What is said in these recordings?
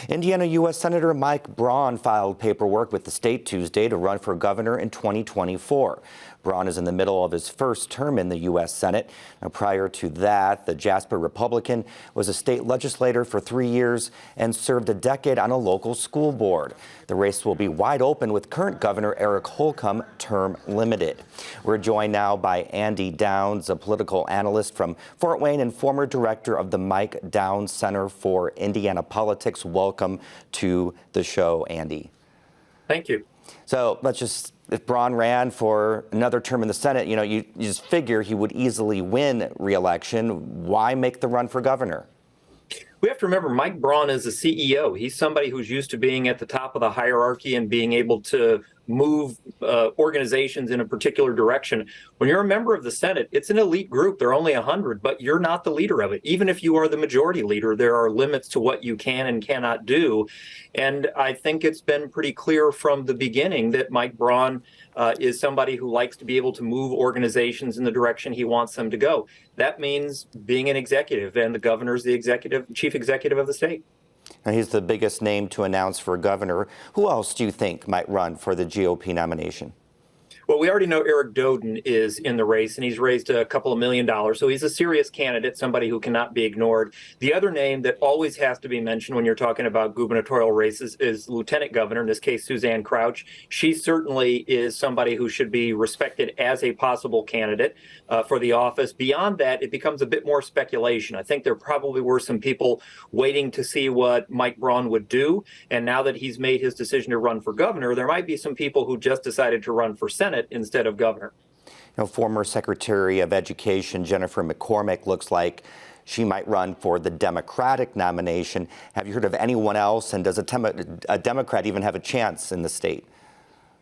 Indiana U.S. Senator Mike Braun filed paperwork with the state Tuesday to run for governor in 2024. Braun is in the middle of his first term in the U.S. Senate. Now, prior to that, the Jasper Republican was a state legislator for 3 years and served a decade on a local school board. The race will be wide open with current Governor Eric Holcomb term limited. We're joined now by Andy Downs, a political analyst from Fort Wayne and former director of the Mike Downs Center for Indiana Politics. Welcome to the show, Andy. Thank you. So if Braun ran for another term in the Senate, you just figure he would easily win re-election. Why make the run for governor? We have to remember Mike Braun is a CEO. He's somebody who's used to being at the top of the hierarchy and being able to move organizations in a particular direction. When you're a member of the Senate, it's an elite group. There are only 100, but you're not the leader of it. Even if you are the majority leader, there are limits to what you can and cannot do. And I think it's been pretty clear from the beginning that Mike Braun is somebody who likes to be able to move organizations in the direction he wants them to go. That means being an executive, and the governor's the chief executive of the state. Now, he's the biggest name to announce for governor. Who else do you think might run for the GOP nomination? Well, we already know Eric Doden is in the race, and he's raised a couple of $1 million. So he's a serious candidate, somebody who cannot be ignored. The other name that always has to be mentioned when you're talking about gubernatorial races is Lieutenant Governor, in this case, Suzanne Crouch. She certainly is somebody who should be respected as a possible candidate for the office. Beyond that, it becomes a bit more speculation. I think there probably were some people waiting to see what Mike Braun would do. And now that he's made his decision to run for governor, there might be some people who just decided to run for Senate instead of governor. Former Secretary of Education Jennifer McCormick looks like she might run for the Democratic nomination. Have you heard of anyone else? And does a Democrat even have a chance in the state?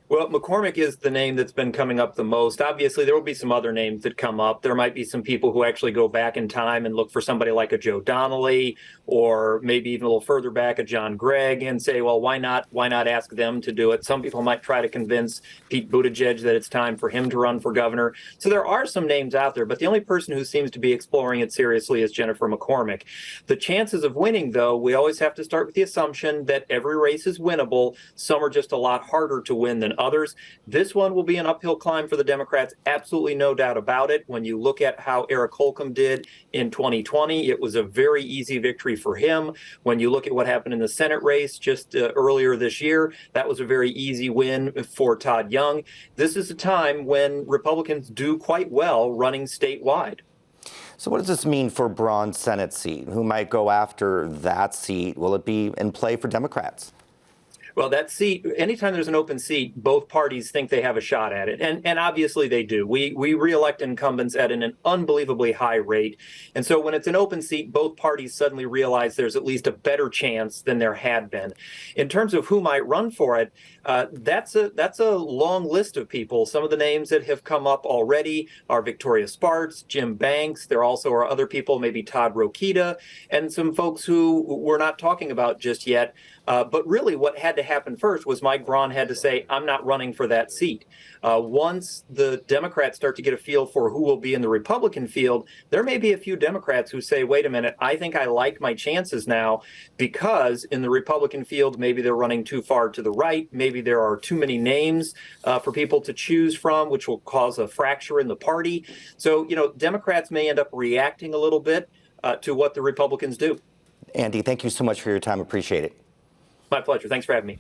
Well, McCormick is the name that's been coming up the most. Obviously, there will be some other names that come up. There might be some people who actually go back in time and look for somebody like a Joe Donnelly, or maybe even a little further back, a John Gregg, and say, well, why not ask them to do it? Some people might try to convince Pete Buttigieg that it's time for him to run for governor. So there are some names out there, but the only person who seems to be exploring it seriously is Jennifer McCormick. The chances of winning, though, we always have to start with the assumption that every race is winnable. Some are just a lot harder to win than others. This one will be an uphill climb for the Democrats, absolutely no doubt about it. When you look at how Eric Holcomb did in 2020, it was a very easy victory for him. When you look at what happened in the Senate race just earlier this year, that was a very easy win for Todd Young. This is a time when Republicans do quite well running statewide. So what does this mean for Braun's Senate seat? Who might go after that seat? Will it be in play for Democrats? Well, that seat, anytime there's an open seat, both parties think they have a shot at it. And obviously they do. We reelect incumbents at an unbelievably high rate. And so when it's an open seat, both parties suddenly realize there's at least a better chance than there had been. In terms of who might run for it, that's a long list of people. Some of the names that have come up already are Victoria Spartz, Jim Banks. There also are other people, maybe Todd Rokita, and some folks who we're not talking about just yet. But really what had to happen first was Mike Braun had to say, I'm not running for that seat. Once the Democrats start to get a feel for who will be in the Republican field, there may be a few Democrats who say, wait a minute, I think I like my chances now, because in the Republican field, maybe they're running too far to the right. Maybe there are too many names for people to choose from, which will cause a fracture in the party. So, Democrats may end up reacting a little bit to what the Republicans do. Andy, thank you so much for your time. Appreciate it. My pleasure. Thanks for having me.